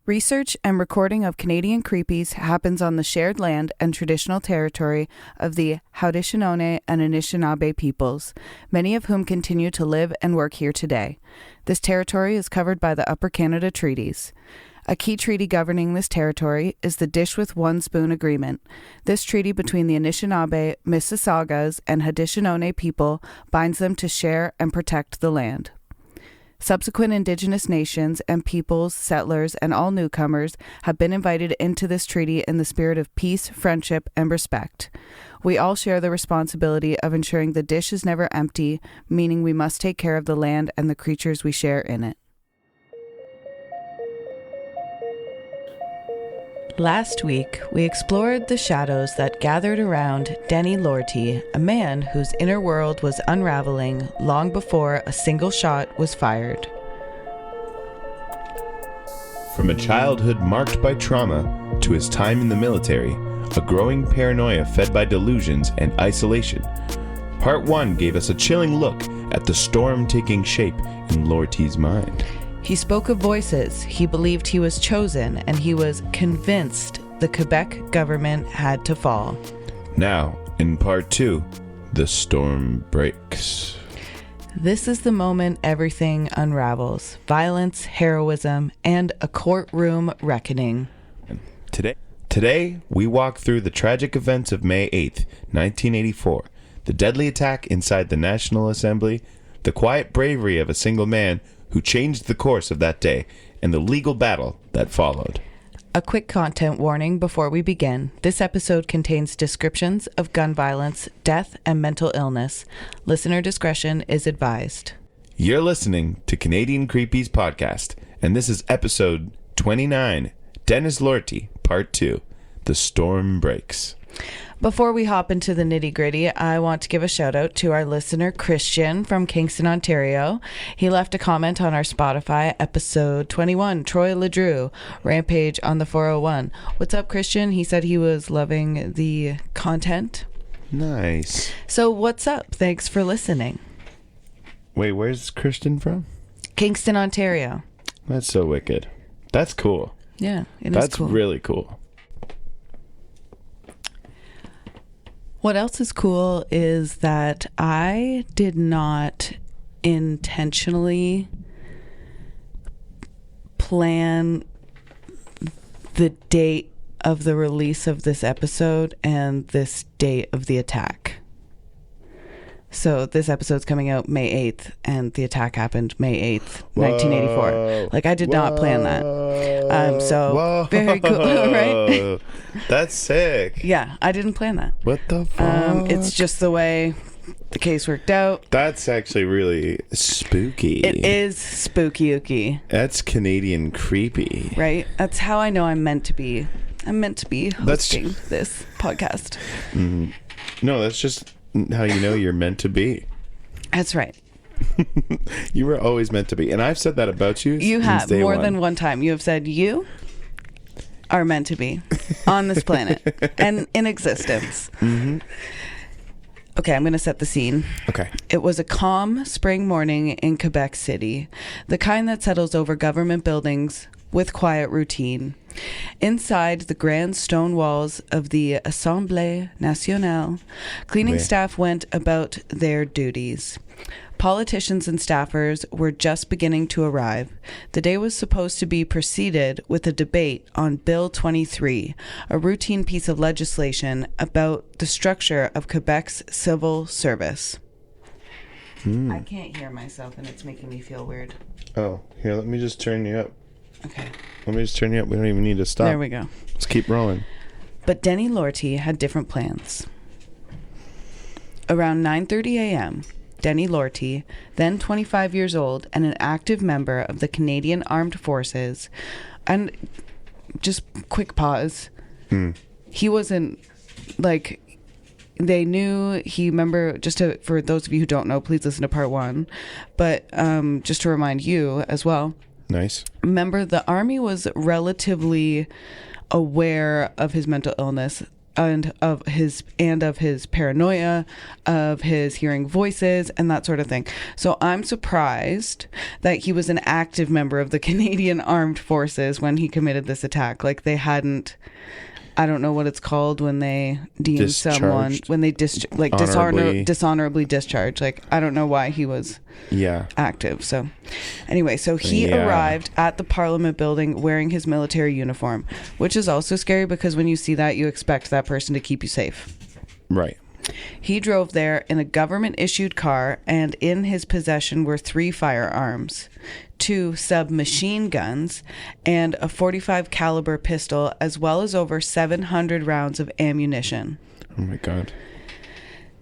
Research and recording of Canadian creepies happens on the shared land and traditional territory of the Haudenosaunee and Anishinaabe peoples, many of whom continue to live and work here today. This territory is covered by the Upper Canada Treaties. A key treaty governing this territory is the Dish with One Spoon Agreement. This treaty between the Anishinaabe, Mississaugas, and Haudenosaunee people binds them to share and protect the land. Subsequent Indigenous nations and peoples, settlers, and all newcomers have been invited into this treaty in the spirit of peace, friendship, and respect. We all share the responsibility of ensuring the dish is never empty, meaning we must take care of the land and the creatures we share in it. Last week, we explored the shadows that gathered around Denis Lortie, a man whose inner world was unraveling long before a single shot was fired. From a childhood marked by trauma to his time in the military, a growing paranoia fed by delusions and isolation, Part 1 gave us a chilling look at the storm taking shape in Lortie's mind. He spoke of voices, he believed he was chosen, and he was convinced the Quebec government had to fall. Now, in Part 2, the storm breaks. This is the moment everything unravels. Violence, heroism, and a courtroom reckoning. Today, we walk through the tragic events of May 8th, 1984, the deadly attack inside the National Assembly, the quiet bravery of a single man who changed the course of that day, and the legal battle that followed. A quick content warning before we begin. This episode contains descriptions of gun violence, death, and mental illness. Listener discretion is advised. You're listening to Canadian Creepies Podcast, and this is episode 29, Denis Lortie, Part 2, The Storm Breaks. Before we hop into the nitty-gritty, I want to give a shout-out to our listener, Christian from Kingston, Ontario. He left a comment on our Spotify, episode 21, Troy LeDrew, Rampage on the 401. What's up, Christian? He said he was loving the content. Nice. So what's up? Thanks for listening. Wait, where's Christian from? Kingston, Ontario. That's so wicked. That's cool. Yeah, it is cool. That's really cool. What else is cool is that I did not intentionally plan the date of the release of this episode and this date of the attack. So this episode's coming out May 8th, and the attack happened May 8th, 1984. Like, I did not plan that. Very cool, right? That's sick. Yeah, I didn't plan that. What the fuck? It's just the way the case worked out. That's actually really spooky. It is spooky-ooky. That's Canadian creepy. Right? That's how I know I'm meant to be. I'm meant to be hosting this podcast. Mm-hmm. No, that's just how you know you're meant to be. That's right. You were always meant to be. And I've said that about you. You have more than one time. You have said you are meant to be on this planet and in existence. Mm-hmm. Okay, I'm going to set the scene. Okay. It was a calm spring morning in Quebec City, the kind that settles over government buildings with quiet routine. Inside the grand stone walls of the Assemblée Nationale, cleaning staff went about their duties. Politicians and staffers were just beginning to arrive. The day was supposed to be preceded with a debate on Bill 23, a routine piece of legislation about the structure of Quebec's civil service. I can't hear myself, and it's making me feel weird. Oh, here, let me just turn you up. Okay. Let me just turn you up. We don't even need to stop. There we go. Let's keep rolling. But Denis Lortie had different plans. Around 9:30 a.m., Denis Lortie, then 25 years old and an active member of the Canadian Armed Forces, and just quick pause, he wasn't, like, they knew for those of you who don't know, please listen to part 1, but just to remind you as well. Nice. Remember, the Army was relatively aware of his mental illness. and of his paranoia, of his hearing voices and that sort of thing. So I'm surprised that he was an active member of the Canadian Armed Forces when he committed this attack. Like, they hadn't, I don't know what it's called when they deem someone, when they dishonorably discharge. Like, I don't know why he was active. So anyway, so he arrived at the Parliament building wearing his military uniform, which is also scary because when you see that, you expect that person to keep you safe. Right. He drove there in a government-issued car, and in his possession were 3 firearms, 2 submachine guns, and a .45 caliber pistol, as well as over 700 rounds of ammunition. Oh my God.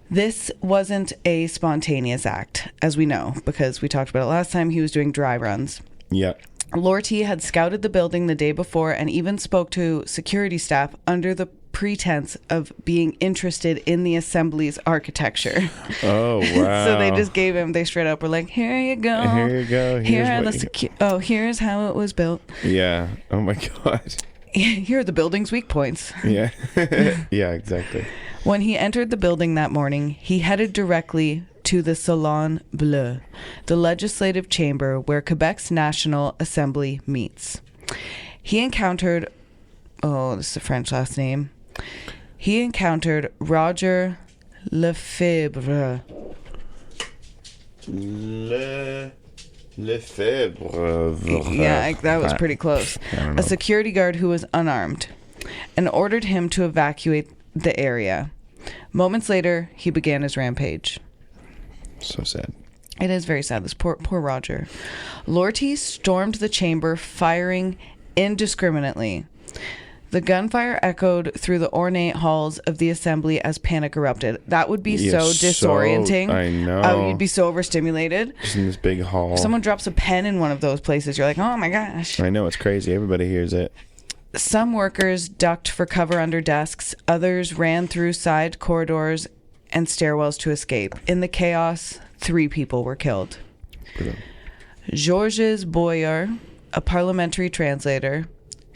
This wasn't a spontaneous act, as we know, because we talked about it last time. He was doing dry runs. Yeah. Lortie had scouted the building the day before and even spoke to security staff under the pretense of being interested in the assembly's architecture. Oh, wow. So they just gave him, they straight up were like, here you go. Here you go. Here's how it was built. Yeah. Oh my God. Here are the building's weak points. Yeah. Yeah, exactly. When he entered the building that morning, he headed directly to the Salon Bleu, the legislative chamber where Quebec's National Assembly meets. He encountered, this is a French last name. He encountered Roger Lefebvre. Lefebvre. Yeah, that was pretty close. A security guard who was unarmed, and ordered him to evacuate the area. Moments later, he began his rampage. So sad. It is very sad. This poor Roger. Lortie stormed the chamber, firing indiscriminately. The gunfire echoed through the ornate halls of the assembly as panic erupted. That would be so disorienting. I know. You'd be so overstimulated. Just in this big hall. If someone drops a pen in one of those places, you're like, oh my gosh. I know, it's crazy. Everybody hears it. Some workers ducked for cover under desks. Others ran through side corridors and stairwells to escape. In the chaos, 3 people were killed. Georges Boyer, a parliamentary translator,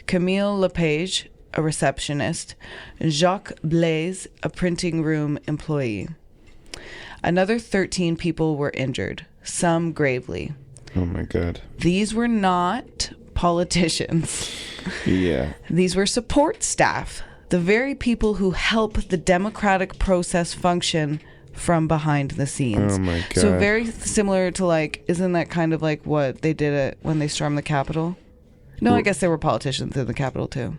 Camille Lepage, a receptionist, Jacques Blaise, a printing room employee. Another 13 people were injured, some gravely. Oh my God. These were not politicians. Yeah. These were support staff, the very people who help the democratic process function from behind the scenes. Oh my God. So very similar to, like, isn't that kind of like what they did when they stormed the Capitol? No, I guess there were politicians in the Capitol too.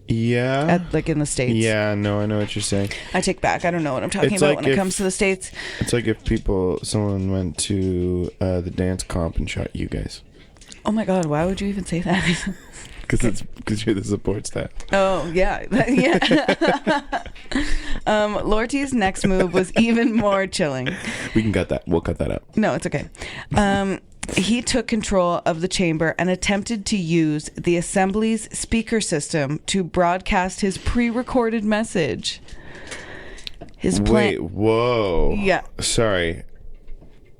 Yeah. Like in the States. Yeah, no, I know what you're saying. I take back. I don't know what I'm talking about when it comes to the States. It's like if someone went to the dance comp and shot you guys. Oh my God, why would you even say that? Because you're the support staff. Oh, yeah. Lortie's next move was even more chilling. We can cut that. We'll cut that out. No, it's okay. He took control of the chamber and attempted to use the assembly's speaker system to broadcast his pre-recorded message. Wait, whoa. Yeah. Sorry.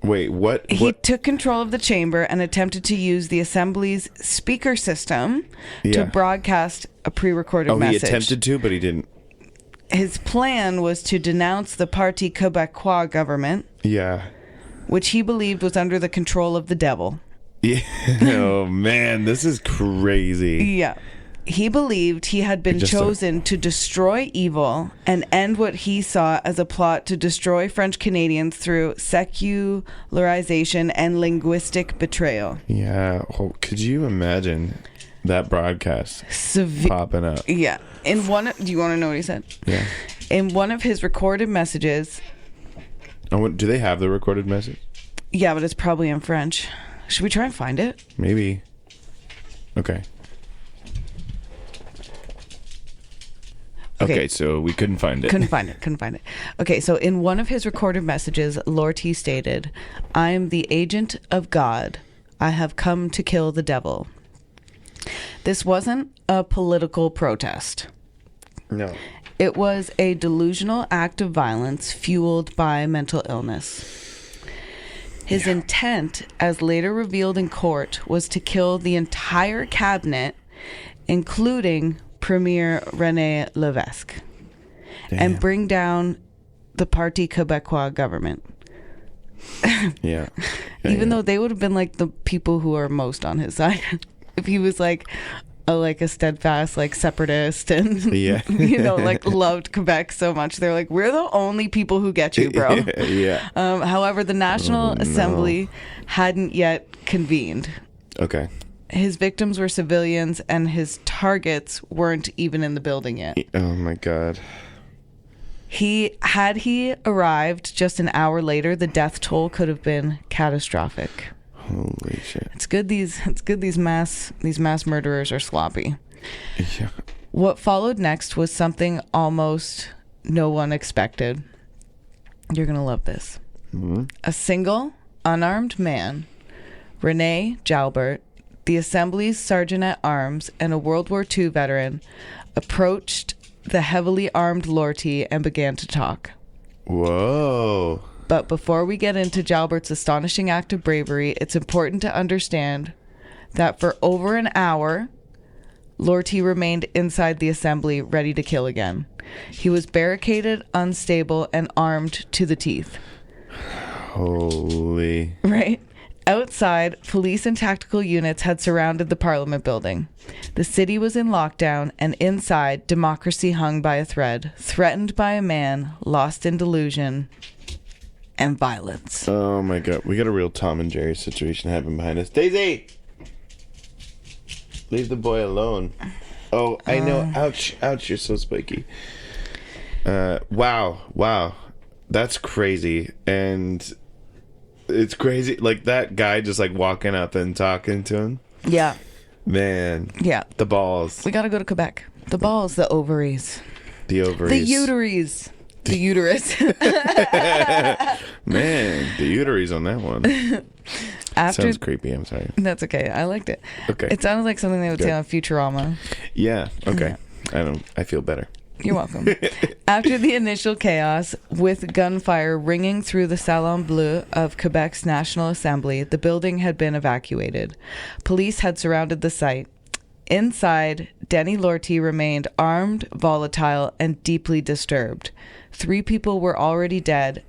Wait, what? He took control of the chamber and attempted to use the assembly's speaker system to broadcast a pre-recorded message. He attempted to, but he didn't. His plan was to denounce the Parti Québécois government. Yeah. Which he believed was under the control of the devil. Yeah. Oh, man, this is crazy. Yeah. He believed he had been chosen to destroy evil and end what he saw as a plot to destroy French Canadians through secularization and linguistic betrayal. Yeah. Oh, could you imagine that broadcast popping up? Yeah. Do you want to know what he said? Yeah. In one of his recorded messages... Do they have the recorded message? Yeah, but it's probably in French. Should we try and find it? Maybe. Okay. Okay, so we couldn't find it. Couldn't find it. Okay, so in one of his recorded messages, Lortie stated, "I am the agent of God. I have come to kill the devil." This wasn't a political protest. No. It was a delusional act of violence fueled by mental illness. His intent, as later revealed in court, was to kill the entire cabinet, including Premier René Levesque. and bring down the Parti Québécois government. Yeah. Even though they would have been like the people who are most on his side. If he was like a steadfast like separatist and like loved Quebec so much, they're like, we're the only people who get you, bro. Yeah. However, the National Assembly hadn't yet convened. Okay. His victims were civilians, and his targets weren't even in the building yet. Oh my God. Had he arrived just an hour later, the death toll could have been catastrophic. Holy shit. It's good these mass murderers are sloppy. Yeah. What followed next was something almost no one expected. You're going to love this. Mm-hmm. A single, unarmed man, René Jalbert, the Assembly's sergeant-at-arms and a World War II veteran, approached the heavily armed Lortie and began to talk. Whoa. But before we get into Jalbert's astonishing act of bravery, it's important to understand that for over an hour, Lortie remained inside the assembly, ready to kill again. He was barricaded, unstable, and armed to the teeth. Holy. Right? Outside, police and tactical units had surrounded the Parliament building. The city was in lockdown, and inside, democracy hung by a thread, threatened by a man lost in delusion and violence. Oh my God. We got a real Tom and Jerry situation happening behind us. Daisy! Leave the boy alone. Oh, I know. Ouch. Ouch. You're so spiky. Wow. That's crazy. And it's crazy. Like that guy just like walking up and talking to him. Yeah. Man. Yeah. The balls. We got to go to Quebec. The balls, the ovaries. The ovaries. The uteries. The uterus. Man, the uteries on that one. Sounds creepy. I'm sorry. That's okay. I liked it. Okay. It sounded like something they would say on Futurama. Yeah. Okay. I feel better. You're welcome. After the initial chaos, with gunfire ringing through the Salon Bleu of Quebec's National Assembly, the building had been evacuated. Police had surrounded the site. Inside, Denis Lortie remained armed, volatile, and deeply disturbed. 3 people were already dead,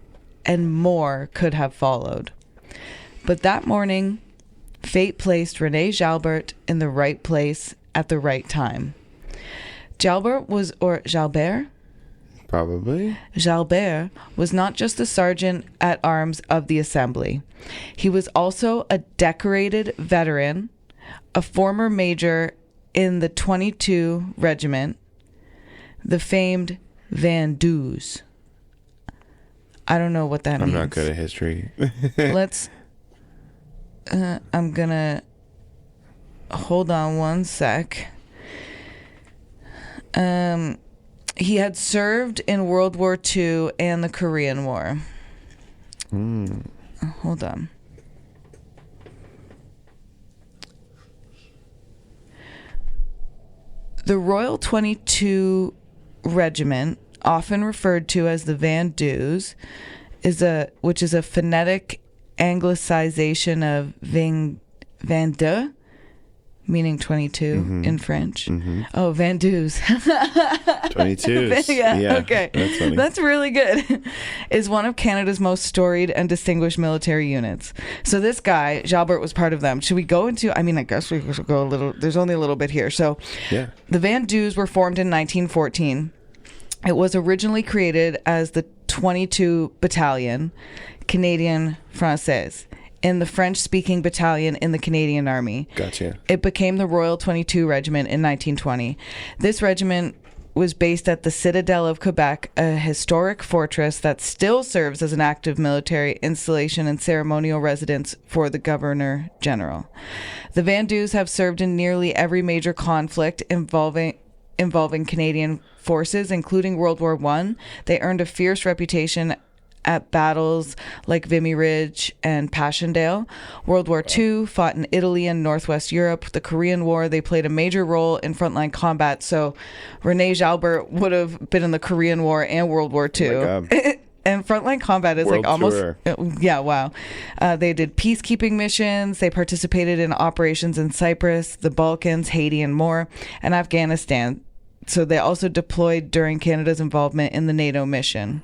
and more could have followed. But that morning, fate placed René Jalbert in the right place at the right time. Jalbert was not just the sergeant-at-arms of the Assembly. He was also a decorated veteran, a former major in the 22 Regiment, the famed Vendus. I don't know what that means. I'm not good at history. I'm gonna hold on one sec. He had served in World War II and the Korean War. Hold on. The Royal 22 Regiment, often referred to as the Vendus, which is a phonetic anglicization of Vendue, meaning 22 in French. Oh, Vendus. 22s. Yeah, okay. That's funny. That's really good. Is one of Canada's most storied and distinguished military units. So this guy, Jalbert, was part of them. Should we go into, I guess we should go a little, there's only a little bit here. So yeah. The Vendus were formed in 1914. It was originally created as the 22 Battalion, Canadian Française, in the French-speaking battalion in the Canadian Army. Gotcha. It became the Royal 22 Regiment in 1920. This regiment was based at the Citadel of Quebec, a historic fortress that still serves as an active military installation and ceremonial residence for the Governor General. The Vendus have served in nearly every major conflict involving Canadian forces, including World War I. They earned a fierce reputation at battles like Vimy Ridge and Passchendaele. World War II, fought in Italy and Northwest Europe. The Korean War, they played a major role in frontline combat. So René Jalbert would have been in the Korean War and World War II. Oh my God. And frontline combat is World like almost tour. Yeah, wow. They did peacekeeping missions. They participated in operations in Cyprus, the Balkans, Haiti, and more, and Afghanistan. So they also deployed during Canada's involvement in the NATO mission.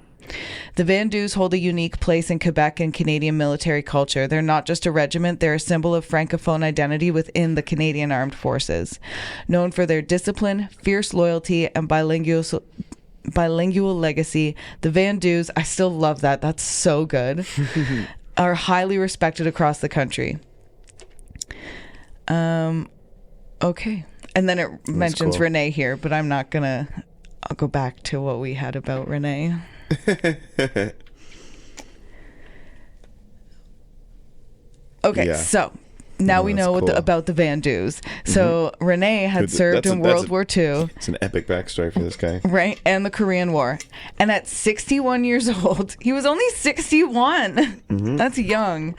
The Vandus hold a unique place in Quebec and Canadian military culture. They're not just a regiment, they're a symbol of Francophone identity within the Canadian Armed Forces. Known for their discipline, fierce loyalty, and bilingual legacy, the Vandus, I still love that, that's so good, are highly respected across the country. Okay. And then it mentions cool. René here, but I'm not gonna, I'll go back to what we had about René. Okay, yeah. So now we know cool. About the Vandus. So René had served in World War II. It's an epic backstory for this guy. Right, and the Korean War. And at 61 years old, he was only 61. That's young.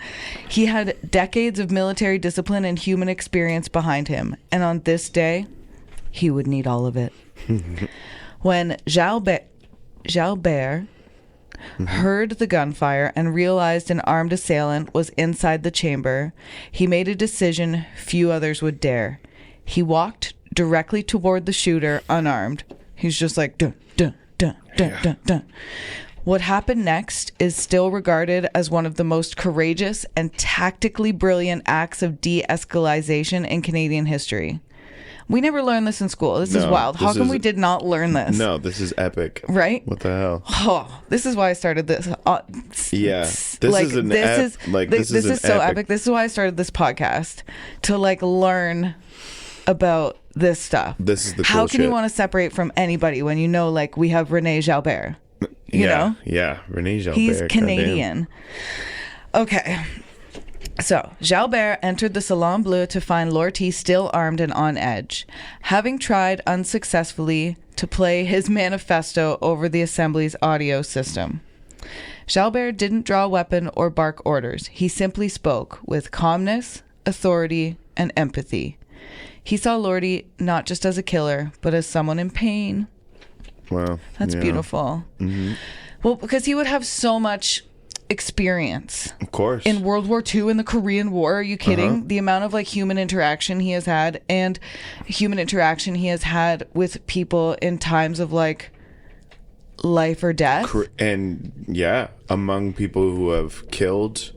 He had decades of military discipline and human experience behind him. And on this day, he would need all of it. When Jalbert heard the gunfire and realized an armed assailant was inside the chamber, he made a decision few others would dare. He walked directly toward the shooter unarmed. He's just like, dun, dun, dun, dun, dun, dun. What happened next is still regarded as one of the most courageous and tactically brilliant acts of de-escalation in Canadian history. We never learned this in school. This is wild. How come we did not learn this? No, this is epic. Right? What the hell? Oh, this is why I started this. Yeah. This is so epic. This is why I started this podcast, to like learn about this stuff. This is the cool How can shit. You want to separate from anybody when you know, like, we have René Jalbert? You know? Yeah, René Jalbert. He's Canadian. Okay. So, Jalbert entered the Salon Bleu to find Lortie still armed and on edge, having tried unsuccessfully to play his manifesto over the Assembly's audio system. Jalbert didn't draw a weapon or bark orders. He simply spoke with calmness, authority, and empathy. He saw Lortie not just as a killer, but as someone in pain. Wow. That's beautiful. Well, because he would have so much experience, of course, in World War II and the Korean War. Are you kidding? The amount of like human interaction he has had, and human interaction he has had with people in times of like life or death, and among people who have killed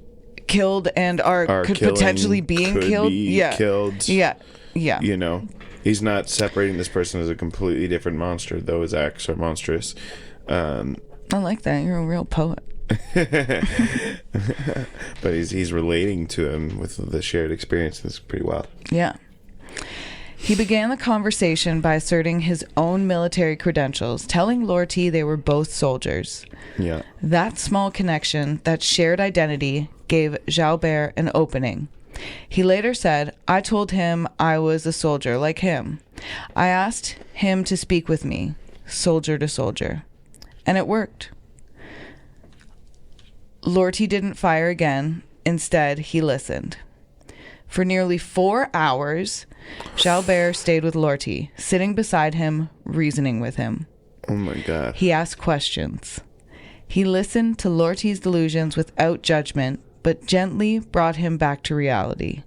and could potentially being killed. Killed. Yeah. You know, he's not separating this person as a completely different monster, though his acts are monstrous. I like that. You're a real poet. But he's relating to him with the shared experience. That's pretty wild. Yeah. He began the conversation by asserting his own military credentials, telling Lortie they were both soldiers. Yeah. That small connection, that shared identity, gave Jalbert an opening. He later said, "I told him I was a soldier like him. I asked him to speak with me, soldier to soldier. And it worked." Lortie didn't fire again. Instead, he listened. For nearly 4 hours, Jalbert stayed with Lortie, sitting beside him, reasoning with him. Oh my God. He asked questions. He listened to Lortie's delusions without judgment, but gently brought him back to reality.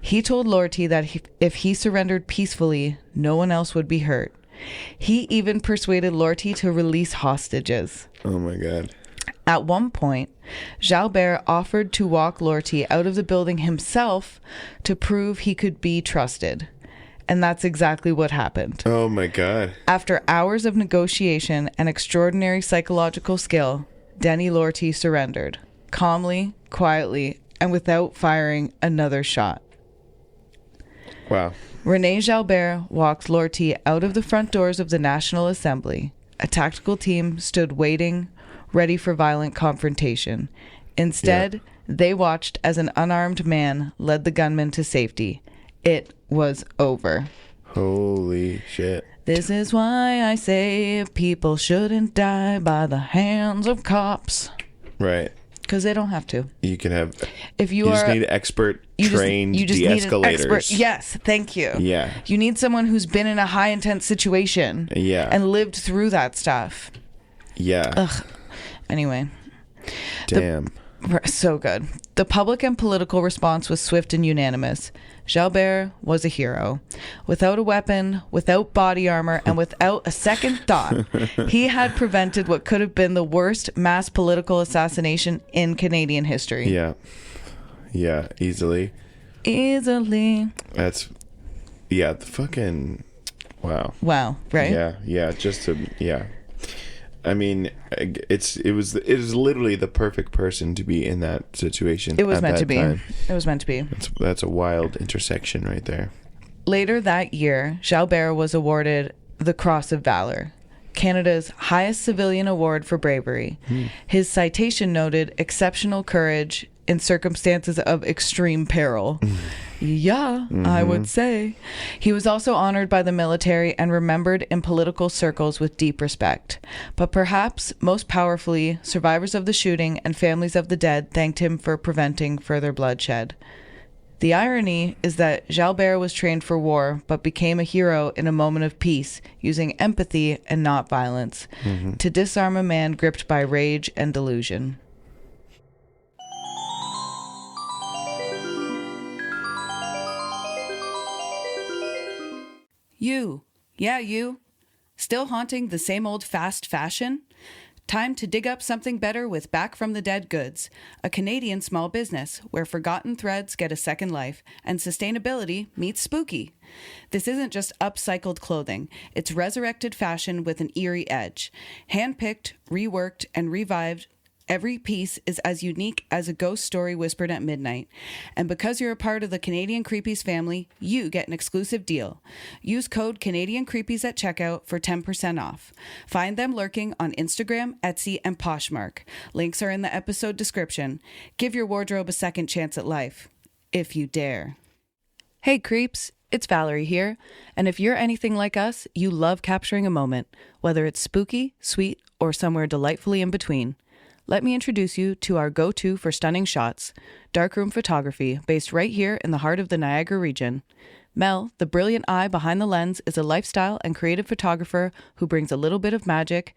He told Lortie that if he surrendered peacefully, no one else would be hurt. He even persuaded Lortie to release hostages. Oh my God. At one point, Jalbert offered to walk Lortie out of the building himself to prove he could be trusted. And that's exactly what happened. Oh my God. After hours of negotiation and extraordinary psychological skill, Denis Lortie surrendered, calmly, quietly, and without firing another shot. Wow. René Jalbert walked Lortie out of the front doors of the National Assembly. A tactical team stood waiting, ready for violent confrontation. Instead, they watched as an unarmed man led the gunman to safety. It was over. Holy shit. This is why I say people shouldn't die by the hands of cops. Right. Because they don't have to. You can have... If you just need expert, trained de-escalators. Yes, thank you. Yeah. You need someone who's been in a high intense situation. Yeah. And lived through that stuff. Yeah. Ugh. Anyway. Damn. So good. The public and political response was swift and unanimous. Jalbert was a hero. Without a weapon, without body armor, and without a second thought, he had prevented what could have been the worst mass political assassination in Canadian history. Yeah, easily. That's, the fucking, wow. Wow, right? Yeah. I mean, it was literally the perfect person to be in that situation. It was meant to be. Time. It was meant to be. That's a wild intersection right there. Later that year, Jalbert was awarded the Cross of Valor, Canada's highest civilian award for bravery. His citation noted exceptional courage in circumstances of extreme peril. I would say. He was also honored by the military and remembered in political circles with deep respect. But perhaps most powerfully, survivors of the shooting and families of the dead thanked him for preventing further bloodshed. The irony is that Jalbert was trained for war, but became a hero in a moment of peace, using empathy and not violence, to disarm a man gripped by rage and delusion. You. Still haunting the same old fast fashion? Time to dig up something better with Back from the Dead Goods, a Canadian small business where forgotten threads get a second life and sustainability meets spooky. This isn't just upcycled clothing. It's resurrected fashion with an eerie edge. Handpicked, reworked, and revived, every piece is as unique as a ghost story whispered at midnight. And because you're a part of the Canadian Creepies family, you get an exclusive deal. Use code Canadian Creepies at checkout for 10% off. Find them lurking on Instagram, Etsy, and Poshmark. Links are in the episode description. Give your wardrobe a second chance at life, if you dare. Hey creeps, it's Valerie here. And if you're anything like us, you love capturing a moment, whether it's spooky, sweet, or somewhere delightfully in between. Let me introduce you to our go-to for stunning shots, darkroom photography, based right here in the heart of the Niagara region. Mel, the brilliant eye behind the lens, is a lifestyle and creative photographer who brings a little bit of magic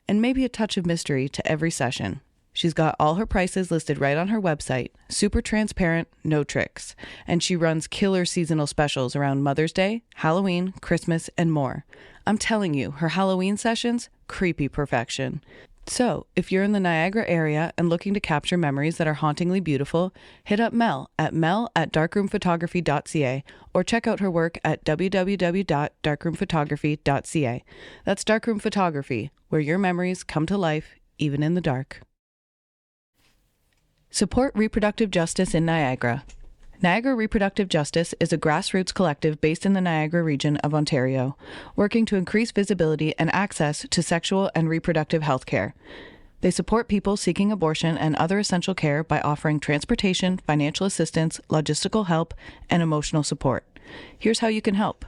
and maybe a touch of mystery to every session. She's got all her prices listed right on her website, super transparent, no tricks, and she runs killer seasonal specials around Mother's Day, Halloween, Christmas, and more. I'm telling you, her Halloween sessions, creepy perfection. So, if you're in the Niagara area and looking to capture memories that are hauntingly beautiful, hit up Mel at mel@darkroomphotography.ca or check out her work at www.darkroomphotography.ca. That's Darkroom Photography, where your memories come to life, even in the dark. Support reproductive justice in Niagara. Niagara Reproductive Justice is a grassroots collective based in the Niagara region of Ontario, working to increase visibility and access to sexual and reproductive health care. They support people seeking abortion and other essential care by offering transportation, financial assistance, logistical help, and emotional support. Here's how you can help.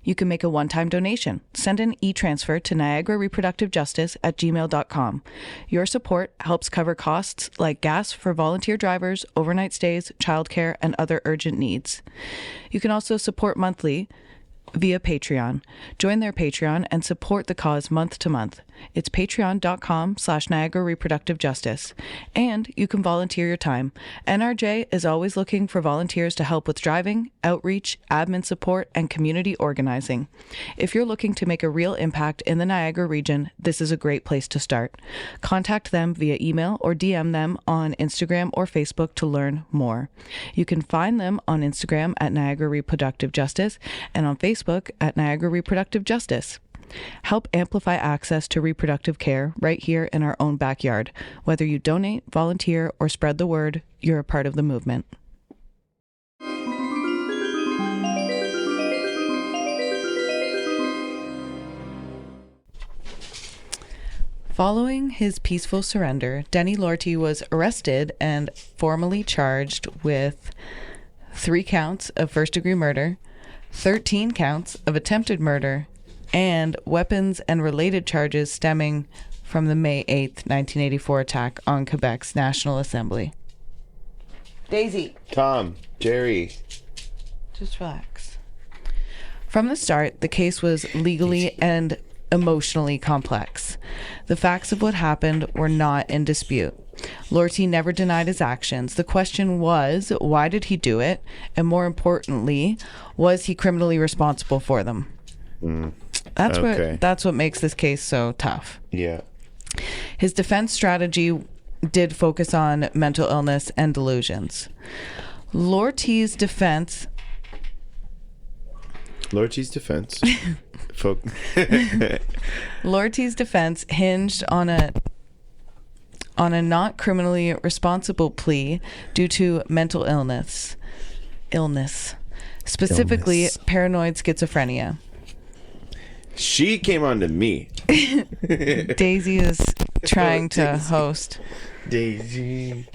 You can make a one-time donation. Send an e-transfer to niagarareproductivejustice@gmail.com. Your support helps cover costs like gas for volunteer drivers, overnight stays, childcare, and other urgent needs. You can also support monthly via Patreon. Join their Patreon and support the cause month to month. It's patreon.com/Niagara Reproductive Justice. And you can volunteer your time. NRJ is always looking for volunteers to help with driving, outreach, admin support, and community organizing. If you're looking to make a real impact in the Niagara region, this is a great place to start. Contact them via email or DM them on Instagram or Facebook to learn more. You can find them on Instagram at Niagara Reproductive Justice and on Facebook at Niagara Reproductive Justice. Help amplify access to reproductive care right here in our own backyard. Whether you donate, volunteer, or spread the word, you're a part of the movement. Following his peaceful surrender, Denis Lortie was arrested and formally charged with 3 counts of first-degree murder, 13 counts of attempted murder, and weapons and related charges stemming from the May 8th, 1984 attack on Quebec's National Assembly. Daisy. Tom. Jerry. Just relax. From the start, the case was legally and emotionally complex. The facts of what happened were not in dispute. Lortie never denied his actions. The question was, why did he do it? And more importantly, was he criminally responsible for them? That's what makes this case so tough. Yeah. His defense strategy did focus on mental illness and delusions. Lortie's defense Lortie's defense hinged on a not criminally responsible plea due to mental illness, specifically paranoid schizophrenia. She came on to me. Daisy is trying to host. Daisy.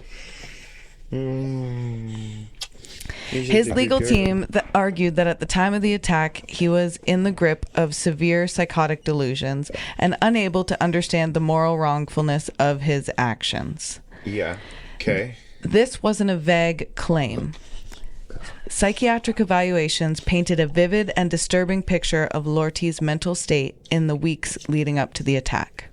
His legal team argued that at the time of the attack, he was in the grip of severe psychotic delusions and unable to understand the moral wrongfulness of his actions. Yeah. Okay. This wasn't a vague claim. Psychiatric evaluations painted a vivid and disturbing picture of Lortie's mental state in the weeks leading up to the attack.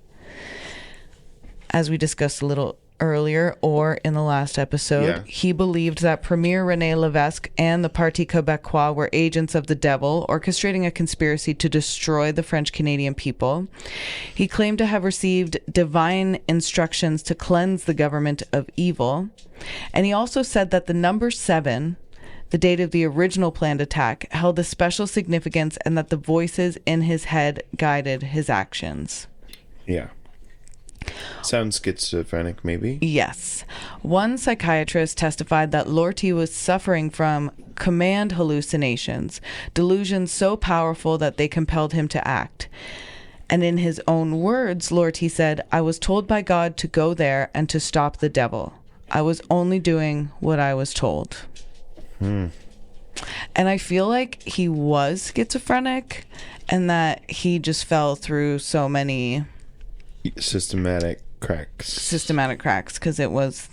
As we discussed a little earlier or in the last episode, he believed that Premier René Levesque and the Parti Québécois were agents of the devil, orchestrating a conspiracy to destroy the French Canadian people. He claimed to have received divine instructions to cleanse the government of evil. And he also said that the number 7, the date of the original planned attack, held a special significance and that the voices in his head guided his actions. Yeah. Sounds schizophrenic, maybe? Yes. One psychiatrist testified that Lortie was suffering from command hallucinations, delusions so powerful that they compelled him to act. And in his own words, Lortie said, "I was told by God to go there and to stop the devil. I was only doing what I was told." And I feel like he was schizophrenic and that he just fell through so many systematic cracks because it was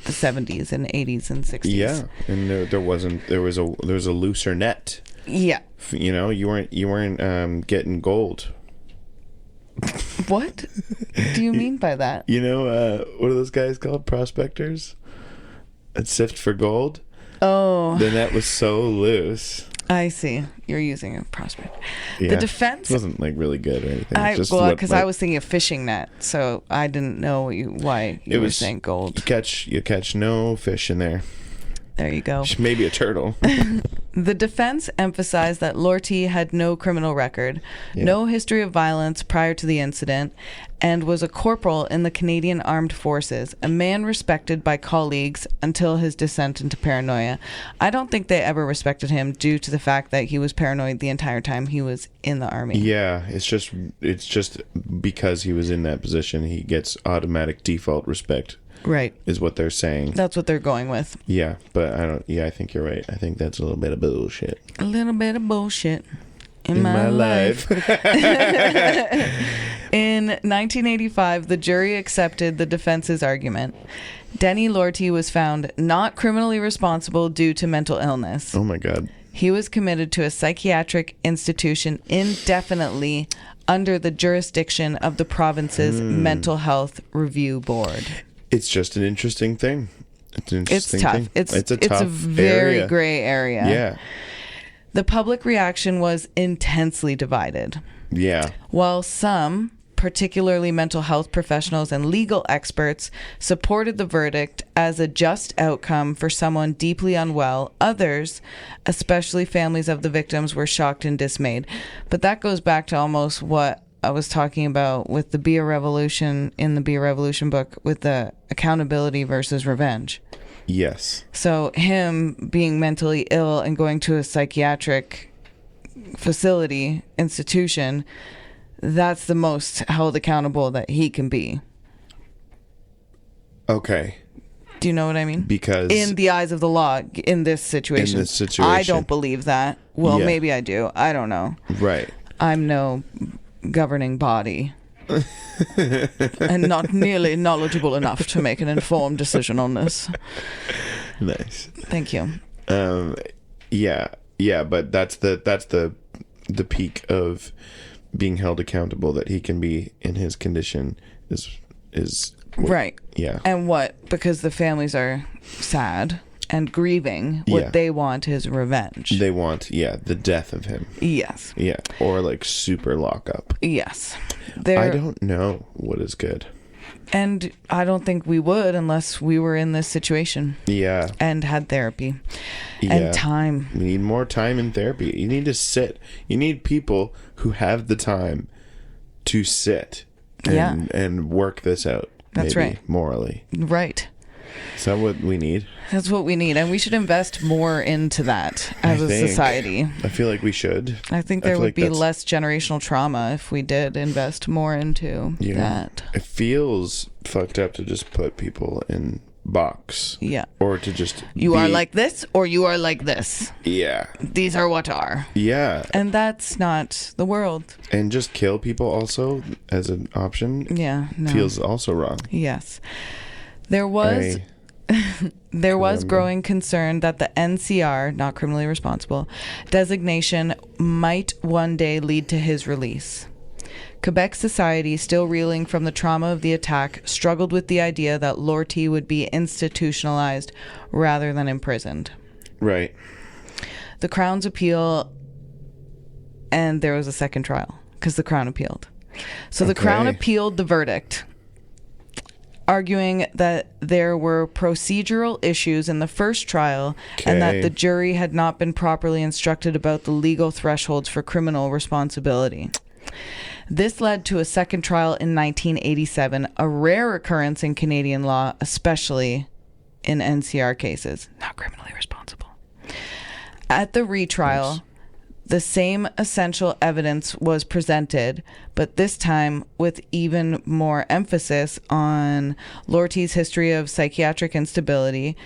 the 70s and 80s and 60s. Yeah, and there was a looser net. Yeah, you know, you weren't getting gold. What do you mean by that? You know, what are those guys called? Prospectors that sift for gold. Oh, the net was so loose. I see. You're using a prospect. Yeah. The defense wasn't like really good or anything. Because I was thinking of fishing net, so I didn't know why you were saying gold. You catch no fish in there. There you go. Maybe a turtle. The defense emphasized that Lortie had no criminal record, no history of violence prior to the incident, and was a corporal in the Canadian Armed Forces, a man respected by colleagues until his descent into paranoia. I don't think they ever respected him due to the fact that he was paranoid the entire time he was in the army. Yeah, it's just because he was in that position, he gets automatic default respect. Right. Is what they're saying. That's what they're going with. Yeah, but I think you're right. I think that's a little bit of bullshit. A little bit of bullshit in my life. In 1985, the jury accepted the defense's argument. Denis Lortie was found not criminally responsible due to mental illness. Oh my God. He was committed to a psychiatric institution indefinitely under the jurisdiction of the province's Mental Health Review Board. It's just an interesting thing. It's tough. It's a very gray area. Yeah. The public reaction was intensely divided. Yeah. While some, particularly mental health professionals and legal experts, supported the verdict as a just outcome for someone deeply unwell, others, especially families of the victims, were shocked and dismayed. But that goes back to almost what I was talking about with the Be a Revolution in the Be a Revolution book with the accountability versus revenge. Yes. So him being mentally ill and going to a psychiatric facility, institution, that's the most held accountable that he can be. Okay. Do you know what I mean? Because in the eyes of the law, in this situation. I don't believe that. Well, maybe I do. I don't know. Right. I'm no governing body and not nearly knowledgeable enough to make an informed decision on this. Nice. Thank you. Yeah, but that's the peak of being held accountable that he can be in his condition is is... Right. Yeah. And because the families are sad and grieving, what they want is revenge. They want, the death of him. Yes. Yeah. Or like super lockup. Yes. I don't know what is good. And I don't think we would unless we were in this situation. Yeah. And had therapy. And time. We need more time in therapy. You need to sit. You need people who have the time to sit and work this out. That's right. Morally. Right. Is that what we need? That's what we need. And we should invest more into that as a society. I feel like we should. I think there would be less generational trauma if we did invest more into that. It feels fucked up to just put people in box. Yeah. Or to just You are like this or you are like this. Yeah. These are what are. Yeah. And that's not the world. And just kill people also as an option. Yeah. No. Feels also wrong. Yes. There was growing concern that the NCR, not criminally responsible, designation might one day lead to his release. Quebec society, still reeling from the trauma of the attack, struggled with the idea that Lortie would be institutionalized rather than imprisoned. Right. The Crown's appeal, and there was a second trial because the Crown appealed. So the Crown appealed the verdict, arguing that there were procedural issues in the first trial and that the jury had not been properly instructed about the legal thresholds for criminal responsibility. This led to a second trial in 1987, a rare occurrence in Canadian law, especially in NCR cases, not criminally responsible. At the retrial, the same essential evidence was presented, but this time with even more emphasis on Lortie's history of psychiatric instability,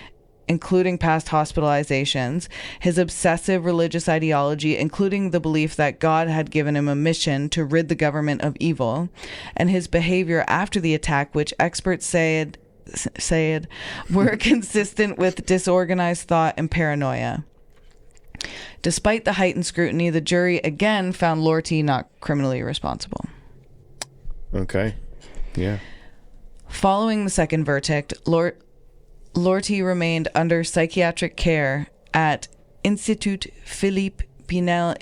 including past hospitalizations, his obsessive religious ideology, including the belief that God had given him a mission to rid the government of evil, and his behavior after the attack, which experts said were consistent with disorganized thought and paranoia. Despite the heightened scrutiny, the jury again found Lortie not criminally responsible. Okay. Yeah. Following the second verdict, Lortie remained under psychiatric care at Institut Philippe Pinel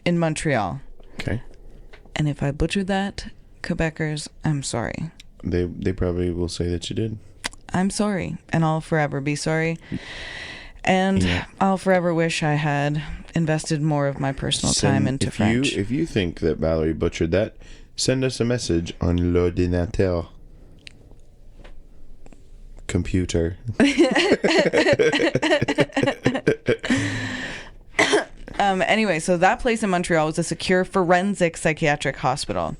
in Montreal. Okay. And if I butchered that, Quebecers, I'm sorry. They probably will say that you did. I'm sorry, and I'll forever be sorry. And I'll forever wish I had invested more of my personal time into French. If you think that Valerie butchered that, send us a message on l'ordinateur. Computer. Anyway, so that place in Montreal was a secure forensic psychiatric hospital.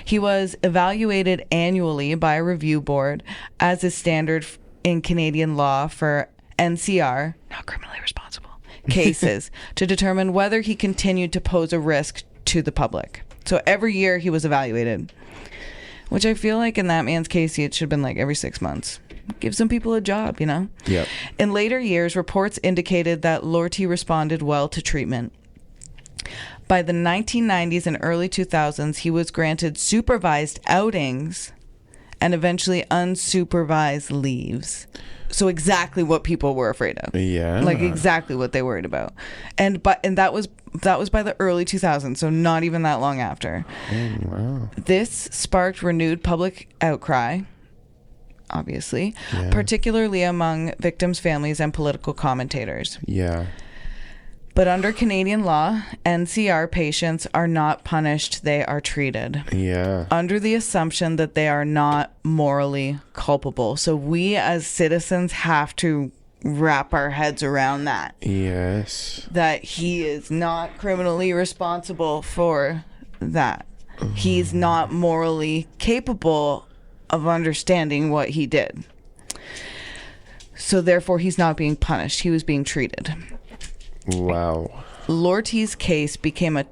He was evaluated annually by a review board, as is standard in Canadian law for NCR, not criminally responsible, cases to determine whether he continued to pose a risk to the public. So every year he was evaluated, which I feel like in that man's case, it should have been like every 6 months. Give some people a job, you know? Yeah. In later years, reports indicated that Lortie responded well to treatment. By the 1990s and early 2000s, he was granted supervised outings and eventually unsupervised leaves. So exactly what people were afraid of. Yeah. Like exactly what they worried about. And that was by the early 2000s, so not even that long after. Oh, wow. This sparked renewed public outcry, obviously, particularly among victims' families and political commentators. Yeah. But under Canadian law, NCR patients are not punished, they are treated. Yeah. Under the assumption that they are not morally culpable. So we as citizens have to wrap our heads around that. Yes. That he is not criminally responsible for that. He's not morally capable of understanding what he did. So therefore he's not being punished. He was being treated. Wow. Lortie's case became a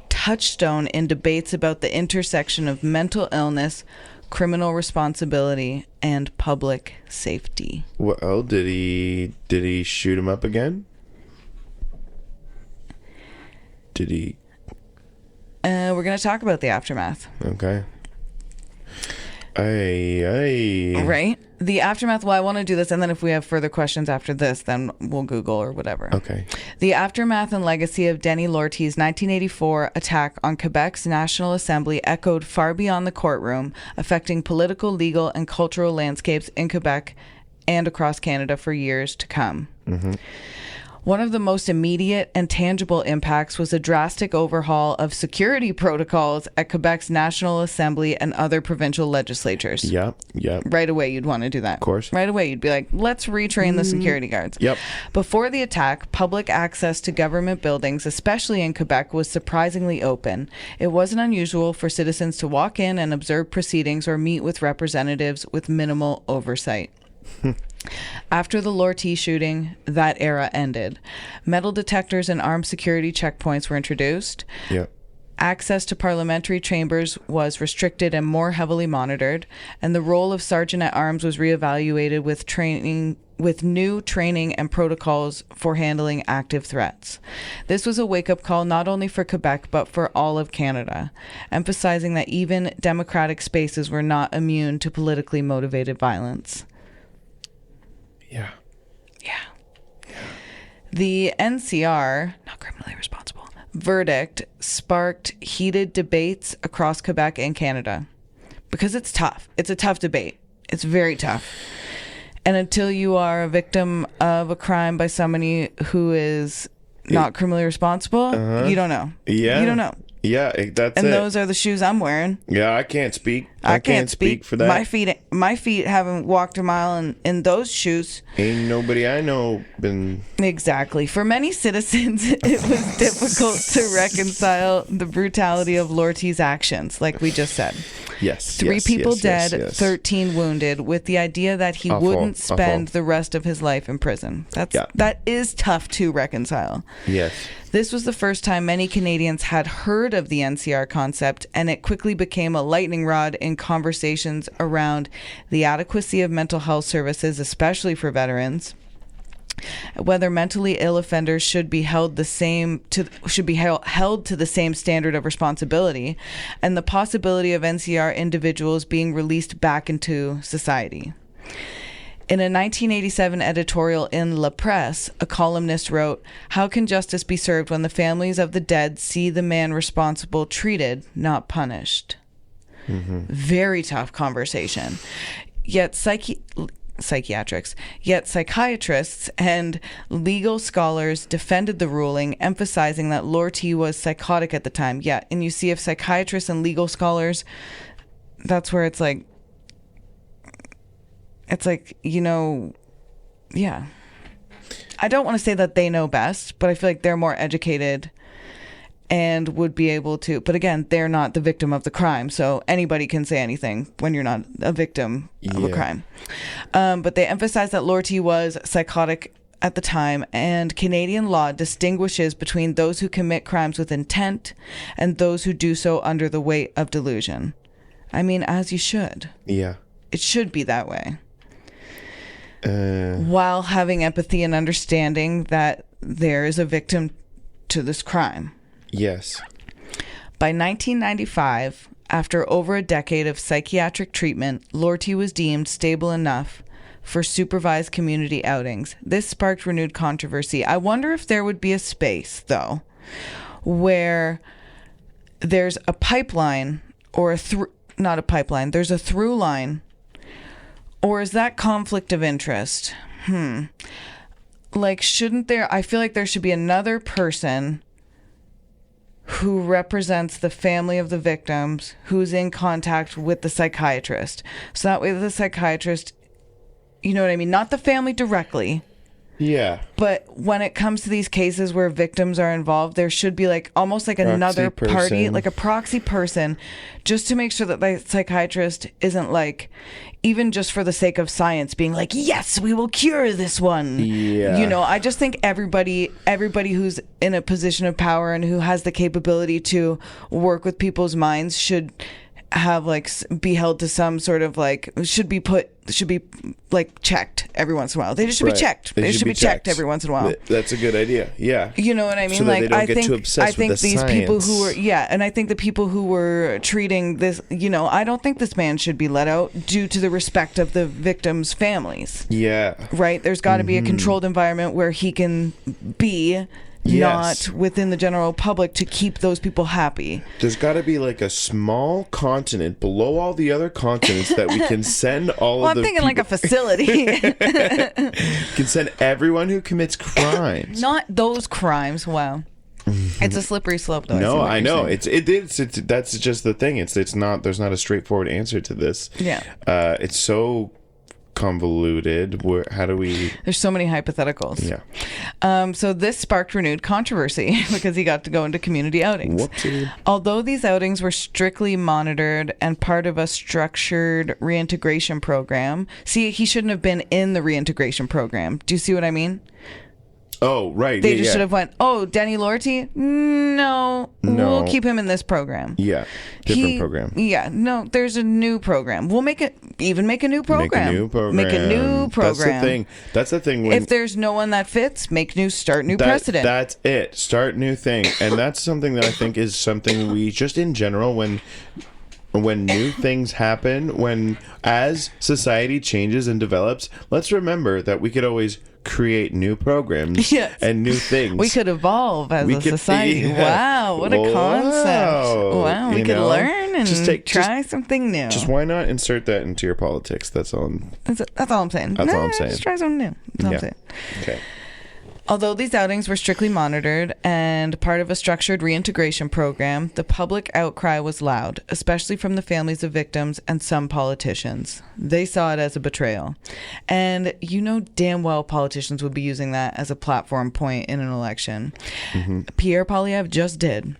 touchstone in debates about the intersection of mental illness, criminal responsibility, and public safety. Well, did he shoot him up again? Did he? We're going to talk about the aftermath. Okay. Right? The aftermath, well, I want to do this, and then if we have further questions after this, then we'll Google or whatever. Okay. The aftermath and legacy of Denis Lortie's 1984 attack on Quebec's National Assembly echoed far beyond the courtroom, affecting political, legal, and cultural landscapes in Quebec and across Canada for years to come. Mm-hmm. One of the most immediate and tangible impacts was a drastic overhaul of security protocols at Quebec's National Assembly and other provincial legislatures. Yeah. Right away, you'd want to do that. Of course. Right away, you'd be like, let's retrain the security guards. Yep. Before the attack, public access to government buildings, especially in Quebec, was surprisingly open. It wasn't unusual for citizens to walk in and observe proceedings or meet with representatives with minimal oversight. After the Lortie shooting, that era ended. Metal detectors and armed security checkpoints were introduced. Yep. Access to parliamentary chambers was restricted and more heavily monitored, and the role of sergeant-at-arms was reevaluated with new training and protocols for handling active threats. This was a wake-up call not only for Quebec but for all of Canada, emphasizing that even democratic spaces were not immune to politically motivated violence. Yeah. The NCR, not criminally responsible, verdict sparked heated debates across Quebec and Canada because it's tough. It's a tough debate. It's very tough. And until you are a victim of a crime by somebody who is not criminally responsible, you don't know. Yeah. You don't know. Yeah, that's and it. those are the shoes I'm wearing. Yeah, I can't speak. I can't speak for that. My feet haven't walked a mile in those shoes. Ain't nobody I know been... Exactly. For many citizens, it was difficult to reconcile the brutality of Lortie's actions, like we just said. Yes. 3 people dead, 13 wounded, with the idea that he wouldn't spend the rest of his life in prison. That is tough to reconcile. Yes. This was the first time many Canadians had heard of the NCR concept, and it quickly became a lightning rod in conversations around the adequacy of mental health services, especially for veterans, whether mentally ill offenders should be held to the same standard of responsibility, and the possibility of NCR individuals being released back into society. In a 1987 editorial in La Presse, a columnist wrote, "How can justice be served when the families of the dead see the man responsible treated, not punished?" Mm-hmm. Very tough conversation. Yet psychiatrists and legal scholars defended the ruling, emphasizing that Lortie was psychotic at the time. Yeah, and you see if psychiatrists and legal scholars, that's where it's like, yeah. I don't want to say that they know best, but I feel like they're more educated and would be able to. But again, they're not the victim of the crime, so anybody can say anything when you're not a victim of a crime. But they emphasize that Lortie was psychotic at the time, and Canadian law distinguishes between those who commit crimes with intent and those who do so under the weight of delusion. I mean, as you should. Yeah. It should be that way. While having empathy and understanding that there is a victim to this crime. Yes. By 1995, after over a decade of psychiatric treatment, Lortie was deemed stable enough for supervised community outings. This sparked renewed controversy. I wonder if there would be a space, though, where there's a pipeline or not a pipeline, there's a through line. Or is that conflict of interest? Like, shouldn't there... I feel like there should be another person who represents the family of the victims who's in contact with the psychiatrist. So that way the psychiatrist... You know what I mean? Not the family directly. Yeah. But when it comes to these cases where victims are involved, there should be like almost like another party, like a proxy person, just to make sure that the psychiatrist isn't like, even just for the sake of science, being like, yes, we will cure this one. Yeah. You know, I just think everybody who's in a position of power and who has the capability to work with people's minds should have like be held to some sort of like should be like checked every once in a while. They just should be checked. They should be checked every once in a while. That's a good idea. Yeah. You know what I mean? So that like they don't I get think too obsessed I think with the these people science. who were and I think the people who were treating this, I don't think this man should be let out due to the respect of the victims' families. Yeah. Right? There's got to be a controlled environment where he can be. Yes. Not within the general public to keep those people happy. There's got to be like a small continent below all the other continents that we can send all of the I'm thinking like a facility. Can send everyone who commits crimes. Not those crimes. Wow. It's a slippery slope, though. No, I know. It's that's just the thing. It's not. There's not a straightforward answer to this. Yeah. It's so convoluted. How do we? There's so many hypotheticals. Yeah. So this sparked renewed controversy because he got to go into community outings. Whoopsie. Although these outings were strictly monitored and part of a structured reintegration program. See, he shouldn't have been in the reintegration program. Do you see what I mean? Oh, right. They just should have went, Denis Lortie? No, we'll keep him in this program. Yeah, different program. Yeah, no, there's a new program. We'll make a new program. Make a new program. That's the thing. If there's no one that fits, start new precedent. That's it. Start new thing. And that's something that I think is something we just in general, when new things happen, as society changes and develops, let's remember that we could always create new programs and new things. We could evolve as a society. Yeah. Wow, what a concept. Wow, we could learn and try something new. Just why not insert that into your politics? That's all I'm saying. That's all I'm saying. Just try something new. That's all I'm saying. Okay. Although these outings were strictly monitored and part of a structured reintegration program, the public outcry was loud, especially from the families of victims and some politicians. They saw it as a betrayal. And damn well politicians would be using that as a platform point in an election. Mm-hmm. Pierre Poilievre just did.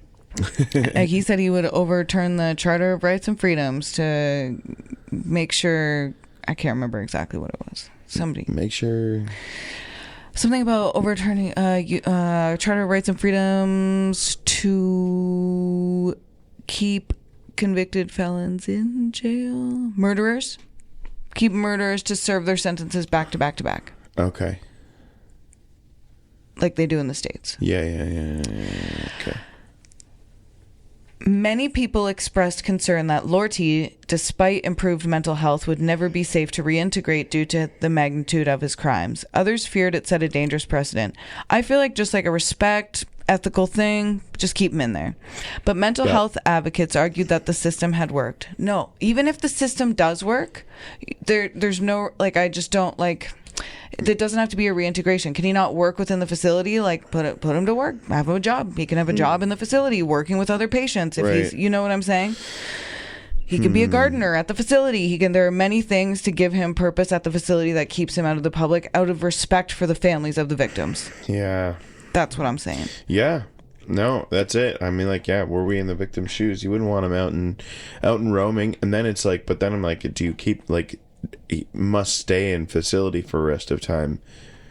He said he would overturn the Charter of Rights and Freedoms to make sure... I can't remember exactly what it was. Somebody... Make sure... Something about overturning Charter of Rights and Freedoms to keep convicted felons in jail. Murderers. Keep murderers to serve their sentences back to back to back. Okay. Like they do in the States. Yeah. Okay. Many people expressed concern that Lortie, despite improved mental health, would never be safe to reintegrate due to the magnitude of his crimes. Others feared it set a dangerous precedent. I feel like just like a respect, ethical thing, just keep him in there. But mental health advocates argued that the system had worked. No, even if the system does work, there's no, I just don't it doesn't have to be a reintegration. Can he not work within the facility? Put him to work, have him a job. He can have a job in the facility, working with other patients. If he's, you know what I'm saying? He can be a gardener at the facility. There are many things to give him purpose at the facility that keeps him out of the public, out of respect for the families of the victims. Yeah. That's what I'm saying. Yeah. No, that's it. I mean, were we in the victim's shoes? You wouldn't want him out and roaming. And then it's but then I'm do you keep he must stay in facility for the rest of time?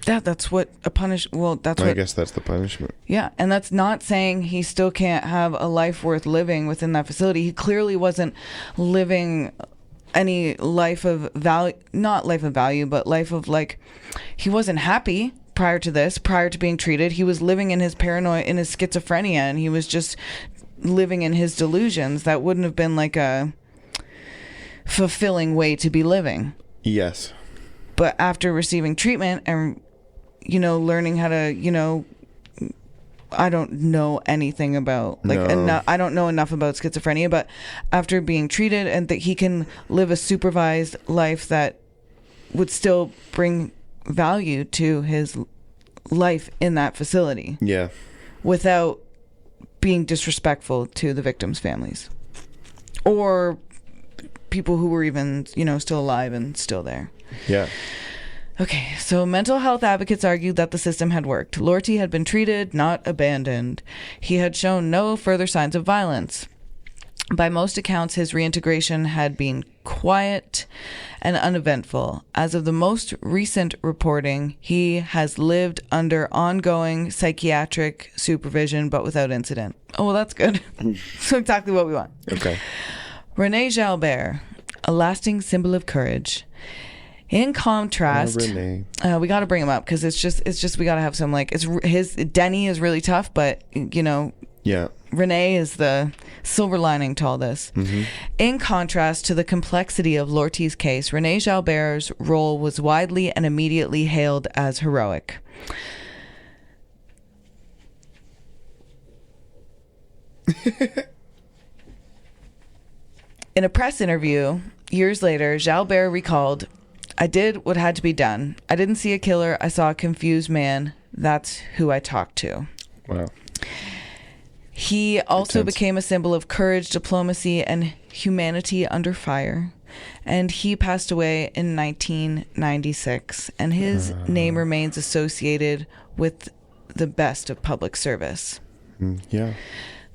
That's what a I guess that's the punishment. Yeah, and that's not saying he still can't have a life worth living within that facility. He clearly wasn't living any life of value, not life of value, but life of he wasn't happy prior to being treated. He was living in his paranoia, in his schizophrenia, and he was just living in his delusions. That wouldn't have been a fulfilling way to be living. Yes. But after receiving treatment and learning how to I don't know anything about I don't know enough about schizophrenia, but after being treated and that he can live a supervised life that would still bring value to his life in that facility. Yeah. Without being disrespectful to the victims' families or people who were even, still alive and still there. Yeah. Okay, so mental health advocates argued that the system had worked. Lortie had been treated, not abandoned. He had shown no further signs of violence. By most accounts, his reintegration had been quiet and uneventful. As of the most recent reporting, he has lived under ongoing psychiatric supervision, but without incident. Oh, well, that's good. So exactly what we want. Okay. René Jalbert, a lasting symbol of courage. In contrast, René. We got to bring him up because it's just we got to have some like Denis is really tough, but Yeah. René is the silver lining to all this. Mm-hmm. In contrast to the complexity of Lortie's case, René Jalbert's role was widely and immediately hailed as heroic. In a press interview years later, Jalbert recalled, "I did what had to be done. I didn't see a killer. I saw a confused man. That's who I talked to." Wow. He also Intense. became a symbol of courage, diplomacy, and humanity under fire. And he passed away in 1996. And his name remains associated with the best of public service. Yeah.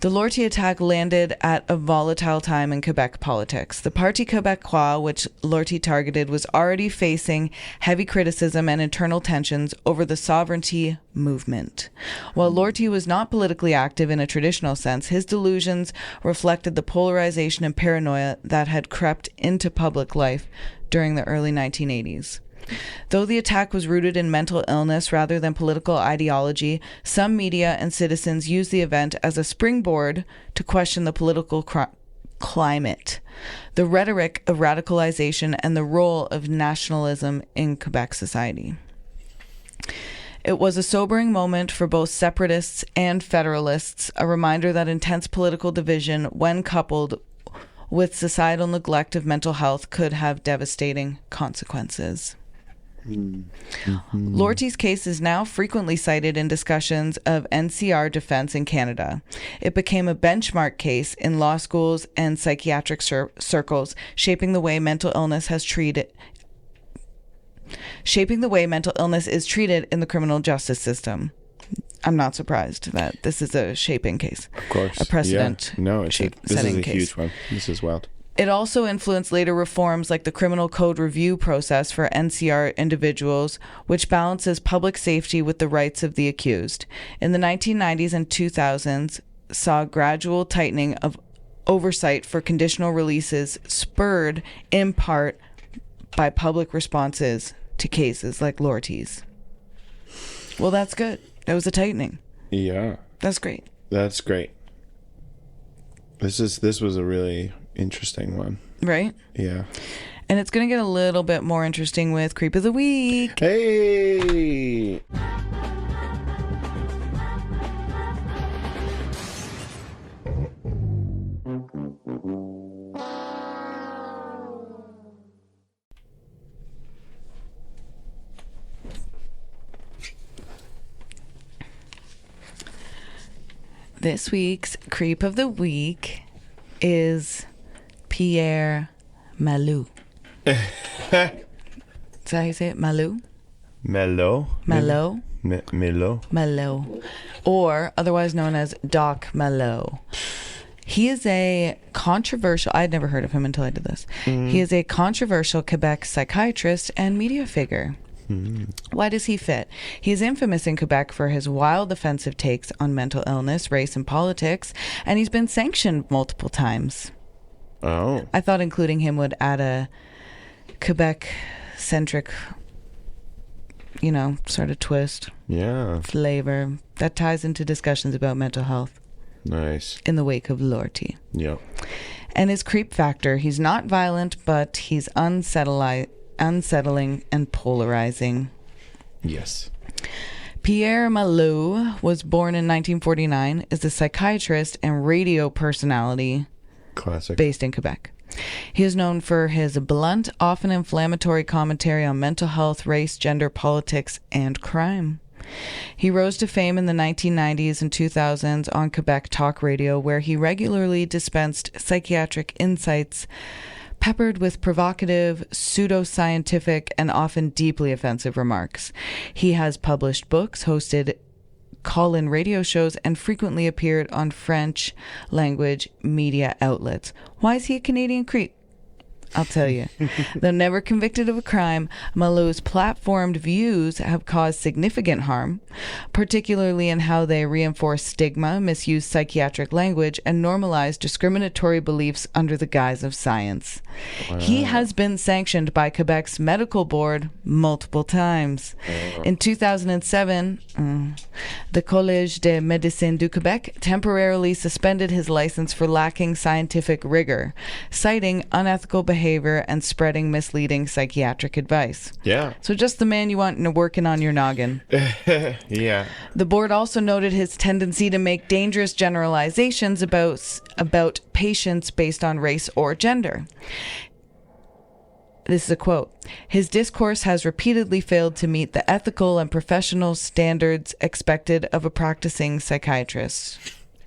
The Lortie attack landed at a volatile time in Quebec politics. The Parti Québécois, which Lortie targeted, was already facing heavy criticism and internal tensions over the sovereignty movement. While Lortie was not politically active in a traditional sense, his delusions reflected the polarization and paranoia that had crept into public life during the early 1980s. Though the attack was rooted in mental illness rather than political ideology, some media and citizens used the event as a springboard to question the political climate, the rhetoric of radicalization, and the role of nationalism in Quebec society. It was a sobering moment for both separatists and federalists, a reminder that intense political division, when coupled with societal neglect of mental health, could have devastating consequences. Lortie's case is now frequently cited in discussions of NCR defense in Canada. It became a benchmark case in law schools and psychiatric circles, shaping the way mental illness is treated in the criminal justice system. I'm not surprised that this is a shaping case. Of course. A precedent. Yeah. No, this is a case. huge one. This is wild. It also influenced later reforms like the criminal code review process for NCR individuals, which balances public safety with the rights of the accused. In the 1990s and 2000s, saw gradual tightening of oversight for conditional releases, spurred in part by public responses to cases like Lortie's. Well, that's good. It was a tightening. Yeah. That's great. That's great. This was a really interesting one. Right? Yeah. And it's going to get a little bit more interesting with Creep of the Week. Hey! This week's Creep of the Week is Pierre Malou. Is that how you say it? Malou? Mello? Malou? Melo? Malou. Or otherwise known as Doc Malou. He is a controversial, I'd never heard of him until I did this. He is a controversial Quebec psychiatrist and media figure. Why does he fit? He is infamous in Quebec for his wild offensive takes on mental illness, race, and politics, and he's been sanctioned multiple times. Oh. I thought including him would add a Quebec-centric, sort of twist, Yeah. flavor that ties into discussions about mental health Nice. in the wake of Lortie. Yeah. And his creep factor, he's not violent, but he's unsettling and polarizing. Yes. Pierre Malou was born in 1949, is a psychiatrist and radio personality Classic. based in Quebec. He is known for his blunt, often inflammatory commentary on mental health, race, gender, politics, and crime. He rose to fame in the 1990s and 2000s on Quebec Talk Radio, where he regularly dispensed psychiatric insights peppered with provocative, pseudoscientific, and often deeply offensive remarks. He has published books, hosted call-in radio shows, and frequently appeared on French language media outlets. Why is he a Canadian creep? I'll tell you. Though never convicted of a crime, Malou's platformed views have caused significant harm, particularly in how they reinforce stigma, misuse psychiatric language, and normalize discriminatory beliefs under the guise of science. Wow. He has been sanctioned by Quebec's medical board multiple times. In 2007, the Collège de Médecine du Québec temporarily suspended his license for lacking scientific rigor, citing unethical behavior and spreading misleading psychiatric advice. Yeah. So just the man you want working on your noggin. Yeah. The board also noted his tendency to make dangerous generalizations about patients based on race or gender. This is a quote. His discourse has repeatedly failed to meet the ethical and professional standards expected of a practicing psychiatrist.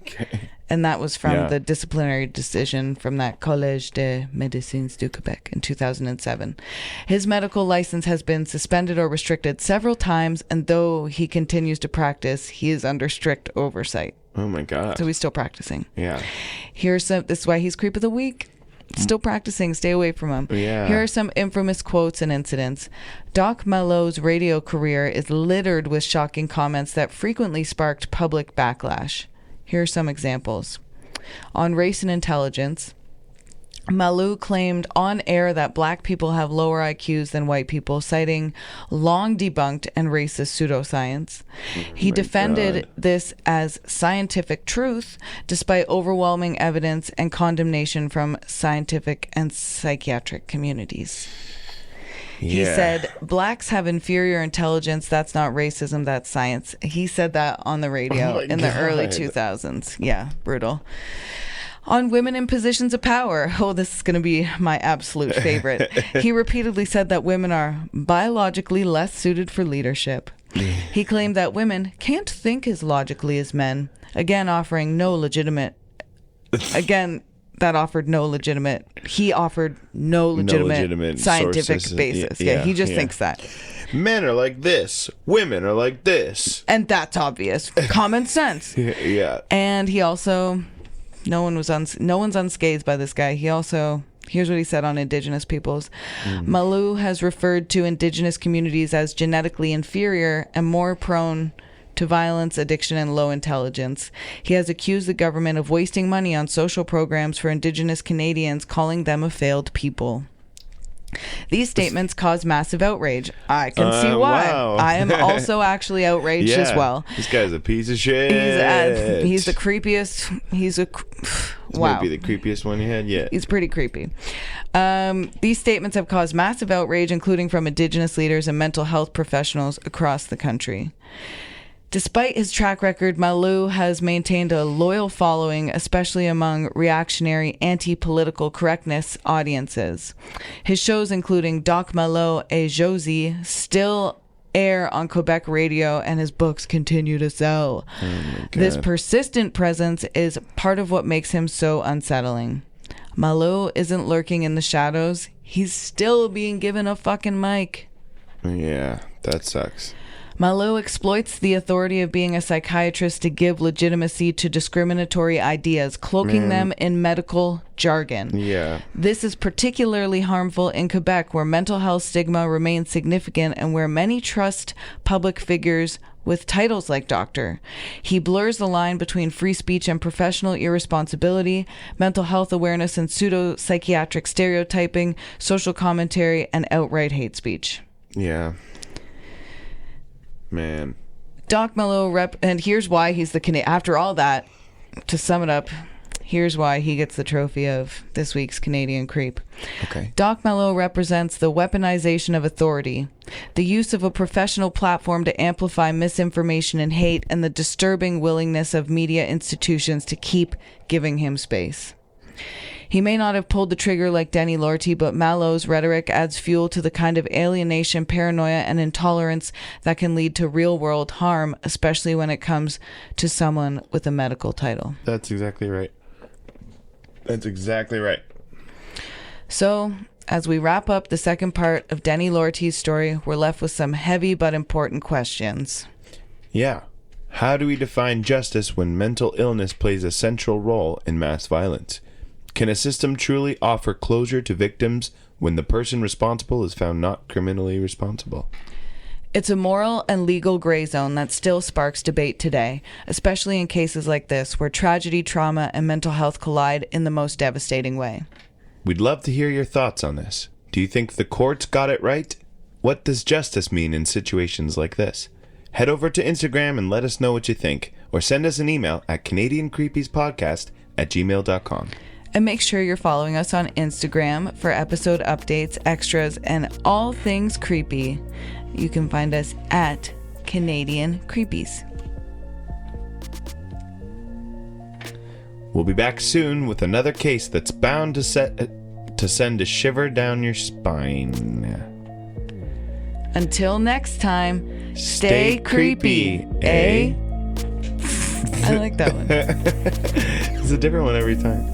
Okay. And that was from the disciplinary decision from that Collège de Médecine du Québec in 2007. His medical license has been suspended or restricted several times, and though he continues to practice, he is under strict oversight. Oh my God. So he's still practicing. Yeah. This is why he's Creep of the Week. Still practicing. Stay away from him. Yeah. Here are some infamous quotes and incidents. Doc Malot's radio career is littered with shocking comments that frequently sparked public backlash. Here are some examples. On race and intelligence, Malou claimed on air that black people have lower IQs than white people, citing long debunked and racist pseudoscience. He defended this as scientific truth, despite overwhelming evidence and condemnation from scientific and psychiatric communities. He said, blacks have inferior intelligence. That's not racism. That's science. He said that on the radio in the early 2000s. Yeah, brutal. On women in positions of power. Oh, this is going to be my absolute favorite. He repeatedly said that women are biologically less suited for leadership. He claimed that women can't think as logically as men. Again, he offered no legitimate scientific sources. basis. He just thinks that. Men are like this. Women are like this. And that's obvious. Common sense. Yeah. And he also... No one's unscathed by this guy. He also, here's what he said on Indigenous peoples. Malou has referred to Indigenous communities as genetically inferior and more prone to violence, addiction, and low intelligence. He has accused the government of wasting money on social programs for Indigenous Canadians, calling them a failed people. These statements caused massive outrage. I can see why. Wow. I am also actually outraged as well. This guy's a piece of shit. He's the creepiest. Wow. Maybe the creepiest one you had yet. He's pretty creepy. These statements have caused massive outrage, including from Indigenous leaders and mental health professionals across the country. Despite his track record, Malou has maintained a loyal following, especially among reactionary, anti-political correctness audiences. His shows, including Doc Malot et Josie, still air on Quebec radio, and his books continue to sell. This persistent presence is part of what makes him so unsettling. Malot isn't lurking in the shadows. He's still being given a fucking mic. Yeah, that sucks. Malou exploits the authority of being a psychiatrist to give legitimacy to discriminatory ideas, cloaking them in medical jargon. Yeah. This is particularly harmful in Quebec, where mental health stigma remains significant and where many trust public figures with titles like doctor. He blurs the line between free speech and professional irresponsibility, mental health awareness and pseudo-psychiatric stereotyping, social commentary, and outright hate speech. Yeah. Man. Doc Malot and here's why he's the after all that, to sum it up, here's why he gets the trophy of this week's Canadian Creep. Okay. Doc Malot represents the weaponization of authority, the use of a professional platform to amplify misinformation and hate, and the disturbing willingness of media institutions to keep giving him space. He may not have pulled the trigger like Denis Lortie, but Malot's rhetoric adds fuel to the kind of alienation, paranoia, and intolerance that can lead to real-world harm, especially when it comes to someone with a medical title. That's exactly right. That's exactly right. So, as we wrap up the second part of Denis Lortie's story, we're left with some heavy but important questions. Yeah. How do we define justice when mental illness plays a central role in mass violence? Can a system truly offer closure to victims when the person responsible is found not criminally responsible? It's a moral and legal gray zone that still sparks debate today, especially in cases like this where tragedy, trauma, and mental health collide in the most devastating way. We'd love to hear your thoughts on this. Do you think the courts got it right? What does justice mean in situations like this? Head over to Instagram and let us know what you think, or send us an email at canadiancreepiespodcast@gmail.com. And make sure you're following us on Instagram for episode updates, extras, and all things creepy. You can find us at Canadian Creepies. We'll be back soon with another case that's bound to send a shiver down your spine. Until next time, Stay creepy, eh? I like that one. It's a different one every time.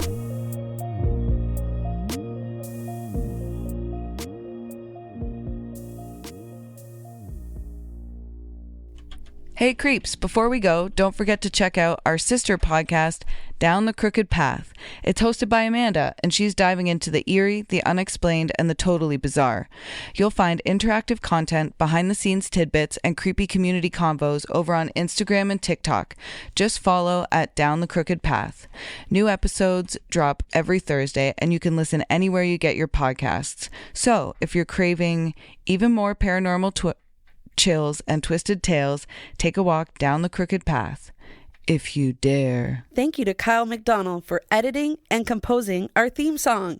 Hey creeps, before we go, don't forget to check out our sister podcast, Down the Crooked Path. It's hosted by Amanda, and she's diving into the eerie, the unexplained, and the totally bizarre. You'll find interactive content, behind-the-scenes tidbits, and creepy community convos over on Instagram and TikTok. Just follow at Down the Crooked Path. New episodes drop every Thursday, and you can listen anywhere you get your podcasts. So, if you're craving even more paranormal chills and twisted tales, take a walk down the crooked path, if you dare. Thank you to Kyle McDonald for editing and composing our theme song.